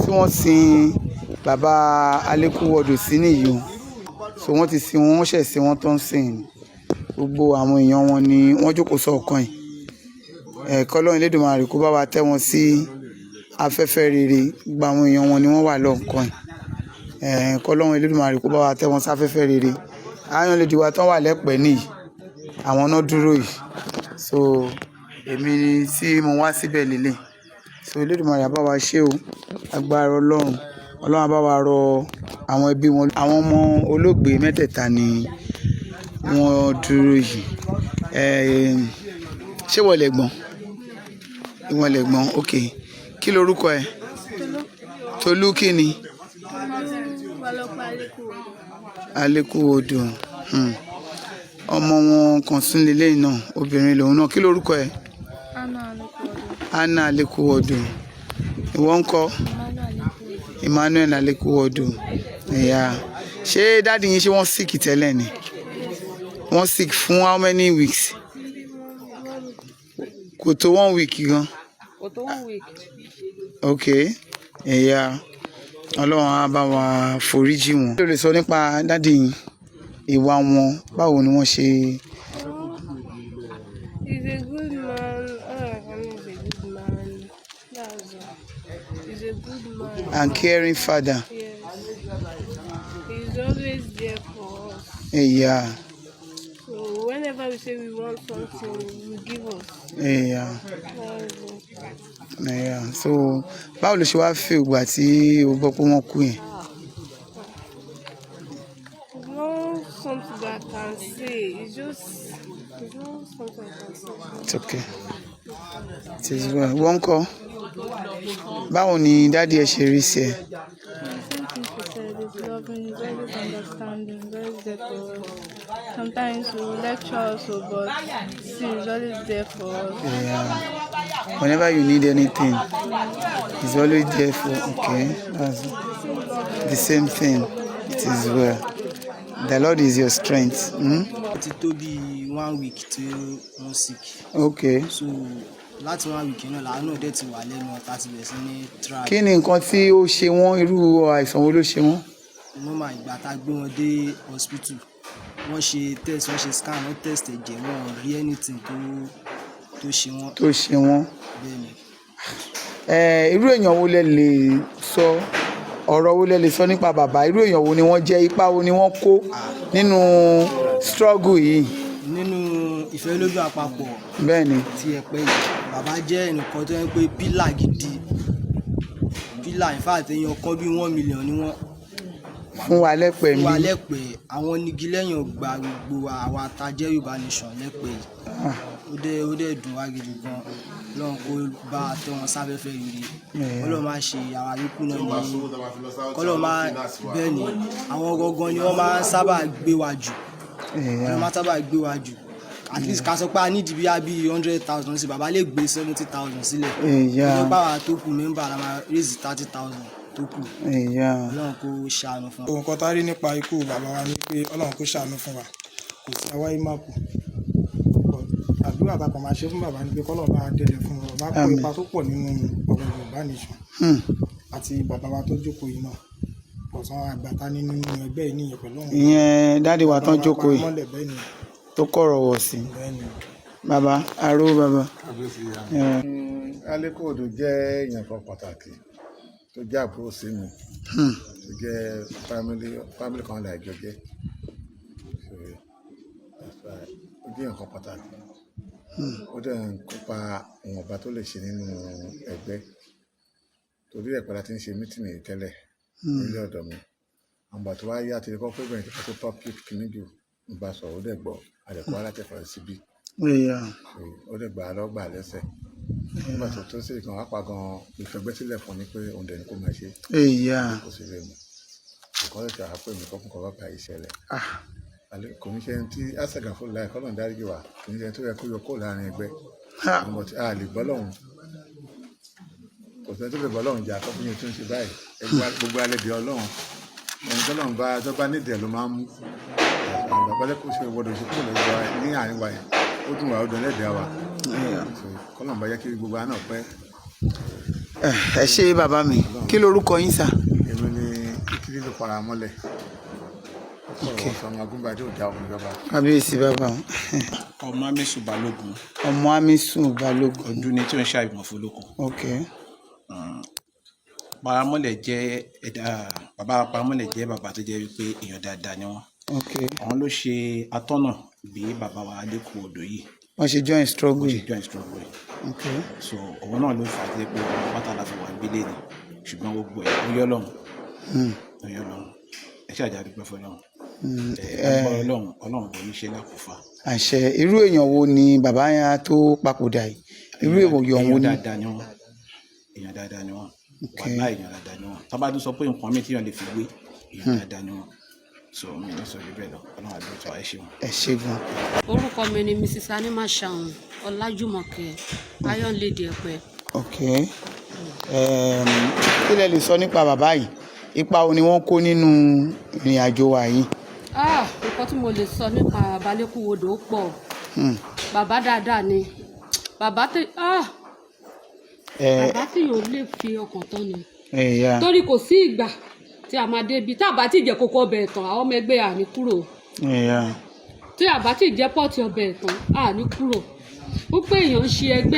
tí wọ́n sin bàbá Alékúwọdù sí nìyí o. So wọ́n ti sin wọn, wọ́n ṣẹ̀ sí wọn tó ń sìn. Gbogbo àwọn èèyàn wọn ni wọ́n jókòó sọ́ọ̀kan yìí. K'Ọlọ́run Elédùmarè kó bá wa tẹ́ wọn sí afẹ́fẹ́ rere. Gbogbo àwọn èèyàn wọn ni wọ́n wà lọ́ọ̀kan yìí. K'Ọlọ́run Elédùmarè kó bá wa tẹ́ wọn sí afẹ́fẹ́ rere. Àyàn lè di wa tán wà lẹ́pẹ́ nìyí. Àwọn náà dúró yìí. So èmi tí mo wá síbẹ̀ lélẹ̀. So Elédùmarè á bá wa ṣe o. Agbára Ọlọ́run. Ọlọ́run á bá wa rọ àwọn ẹbí wọn. Àwọn ọmọ olóògbé mẹ́tẹ̀ẹ̀ta ni wọ́n dúró yìí. Ṣé wọ́n lẹ̀gbọ́n? Ìwọ̀n lẹ̀gbọ́n, ok. Kí lorúkọ ẹ? Tolú kí ni? Alékúwọdù. Ọmọ wọn kan sún lélẹ́yìn náà, obìnrin lòun náà. Kí lorúkọ ẹ? Anna Alékúwọdù. Ìwọ ńkọ́? Emmanuel Alékúwọdù. Ṣé dáàdi yín ṣé wọ́n sick tẹ́lẹ̀ ni? Wọ́n sick fún how many weeks? Kò tó 1 week gan. Kò tó 1 week. Ok. Ọlọ́run á bá wa foríjì wọn. Kí ló lè sọ nípa dáàdi yín? Ìwà wọn, báwo ni wọ́n ṣe? He's a good man. All I can is a good man. That's all. He's a good man. And caring father. Yes. He's always there for us. So whenever we say we want something, he will give us. So báwo ló ṣe wá feel ìgbà tí o gbọ́ pé wọ́n kú yẹn? It's not something that I can say. It's not something I can say. It's okay. It is well. Wọ́n ńkọ́? Báwo ni dáàdi ẹ ṣe rí sí ẹ? He's loving, he's always understanding, very there for us. Sometimes we lecture also, but still he's always there for us. Whenever you need anything, he's always there for. Okay, that's the same thing. It is well. The Lord is your strength. Ti tó bí 1 week tí wọ́n sick. Okay. So láti 1 week náà làwọn náà dẹ̀ ti wà lẹ́nu ọ̀tá ti bẹ̀rẹ̀ sí ní try. Kí ni nǹkan tí ó ṣe wọ́n? Irú àìsàn wo ló ṣe wọ́n? Wọ́n máa ìgbà tá a gbé wọn dé hospital. Wọ́n ṣe test, wọ́n ṣe scan, wọ́n test ẹ̀jẹ̀, wọ́n ò rí anything tó ṣe wọ́n. Tó ṣe wọ́n. Bẹ́ẹ̀ni. Irú èèyàn wo lẹ lè sọ, ọ̀rọ̀ wo lẹ lè sọ nípa bàbá? Irú èèyàn wo ni wọ́n jẹ́? Ipa wo ni wọ́n kó nínú struggle yìí? Nínú ìfẹ́ lójú àpapọ̀. Bẹ́ẹ̀ni. Tí ẹ pẹ́ yìí, bàbá jẹ́ ẹnìkan tó ń pé pílà gidi. Pílà in fact èèyàn kan bí 1 million ni wọ́n. Fún wa lẹ́pẹ́ mi. Fún wa lẹ́pẹ́, àwọn onígi lẹ́yìn ọgbà gbogbo àwa tá jẹ́ Yorùbá nation lẹ́pẹ́ yìí. Ó dẹ̀ dùn wá gidi gan. Ọlọ́run kó bá tẹ́ wọn sáfẹ́fẹ́ rere. Ọlọ́run máa ṣe àwa yòókù náà ní. Ọlọ́run máa bẹ́ẹ̀ ni àwọn gangan ni wọ́n máa ń sábà gbé wa jù. Wọ́n máa ń sábà gbé wa jù. At least ká sọ pé a ní ìdí bí 100,000 sí bàbá lè gbé 70,000 sílẹ̀. Ọjọ́ báwa tó kù mẹ́mbà la máa raise 30,000 tó kù. Ọlọ́run kó ṣàánú fún wa. Ohun kan tá rí nípa ikú bàbá wa ni pé Ọlọ́run kó ṣàánú fún wa. Kò sí àwa yìí má kú. Àdúrà tá a kàn máa ṣe fún bàbá ni pé k'Ọlọ́run bá délẹ̀ fún wọn. Bàbá kó ipa tó pọ̀ nínú ọ̀rọ̀ Yorùbá nation. Àti bàbá wa tó jókòó yìí náà. Ọ̀sán àgbàtà nínú ẹgbẹ́ yìí nìyẹn pẹ̀lú òun. Ìyẹn dáàdi wa tán jókòó yìí tó kọ̀rọ̀ wọ̀ sí. Bàbá aró bàbá. Alékúwọdù jẹ́ èèyàn kan pàtàkì tó jẹ́ àbúrò sí mi, tó jẹ́ family kan là ìjọ jẹ́. Ó jẹ́ èèyàn kan pàtàkì. Ó dẹ̀ ń kópa ìwọ̀nba tó lè ṣe nínú ẹgbẹ́. Torí ẹ̀pẹ́ la ti ń ṣe mítìnì tẹ́lẹ̀ nílé ọ̀dọ̀ mi. Àgbà tó wá yá àti ẹ̀kọ́ pé bẹ̀rẹ̀ tó public kìíní jù ń bá sọ̀rọ̀, ó dẹ̀ gbọ́ àdẹ̀kọ́ alátẹ̀fà síbí. Ó dẹ̀ gbà á lọ́gbà lẹ́sẹ̀. Nígbà tó sì kan wá pa gan ìfẹ́gbẹ́ sílẹ̀ fún ni pé òun dẹ̀ ni kó máa ṣe. Kò sí lè mú. Ìkọ́ lè tàá pé mi kọ́ fún kọ́ bá ìṣẹ̀lẹ̀. Kò ní ṣe tí àṣàgà fún láì kọ́ náà dáríjì wá. Kò ní ṣe tó yẹ kó yọ kó láàrin ẹgbẹ́. Àmọ́ tí a lè gbọ́ lọ́hùn. Kò sí ẹni tó lè gbọ́ lọ́hùn jà kọ́ fún yẹn tó ń ṣe báyìí. Gbogbo alẹ́ bí Ọlọ́run. Ẹni tó lọ́hùn bá tó bá nídìí ẹ̀ ló máa ń mú. Àwọn àgbàgbọ́ kò ṣe gbọdọ̀ ṣe kúrò lọ́wọ́ ní àárín wa yẹn. Ó dùn wá ó dùn lẹ́dẹ̀ẹ́ wa. Kọ́lọ́n bá yẹ kí gbogbo àná pẹ́. ẹ ṣé bàbá mi kí lorúkọ yín sà. èmi ni ìkírí ló para mọ́lẹ̀ ọ̀sán ọmọ agúnbadé ò dá ọmọ ìjọba. kábíyèsí bàbá. ọmọ Amisu Balógun. ọmọ Amisu Balógun. ọdún ni tí ó ń ṣàìmọ̀ fọlọ́kùn. ok. Paramọ́lẹ̀ jẹ́ ẹ̀dá bàbá Paramọ́lẹ̀ jẹ́ bàbá tó jẹ́ wípé èèyàn dáadáa ni wọ́n. ok. àwọn ló ṣe atọ́nà bí bàbá wa Alékù Odò yìí. wọ́n ṣe join struggle wọ́n yìí. ṣe join struggle yìí. ok. so òun náà ló fà á pé pátá la fi wà gbélé ni ṣùgbọ́n gbogbo ẹ̀ ó yọ lọ́hùn. ó yọ lọ́hùn ẹ ṣe àjà dúpẹ́ fọlọ́hùn. ọlọ́run kò ní ṣe lákòófà. àṣẹ irú èèyàn wo ni bàbá yẹn tó papòdà yìí irú èèyàn wo ni. èèyàn dáadáa ni wọ́n wàhálà èèyàn dáadáa ni wọ́n tábà tún sọ pé nǹkan mi tíyàn lè fi wé èèyàn dáadáa ni wọ́n so mi ní sọ ju bẹ́ẹ̀ lọ ọlọ́run àdúrà ẹ ṣeun. ẹ ṣé gan. orúkọ mi ni Mrs. Animashaun Ọlájùmọ̀kẹ́ Iron Lady Ẹ̀pẹ́. ok kí lẹ lè sọ nípa bàbá yìí ipa wo ni wọ́n kó nínú ìrìn àjò wa yìí. nǹkan tí mo lè sọ nípa Alékù Odò pọ̀ bàbá dáadáa ni bàbá tí yóò lè fi ọkàn tán ni torí kò sí ìgbà tí a máa débi tá a bá ti jẹ kókó ọbẹ̀ ẹ̀tàn àwọn ọmọ ẹgbẹ́ àní kúrò tí a bá ti jẹ pọ́ọ̀tì ọbẹ̀ ẹ̀tàn àní kúrò ó pé èèyàn ń ṣe ẹgbẹ́.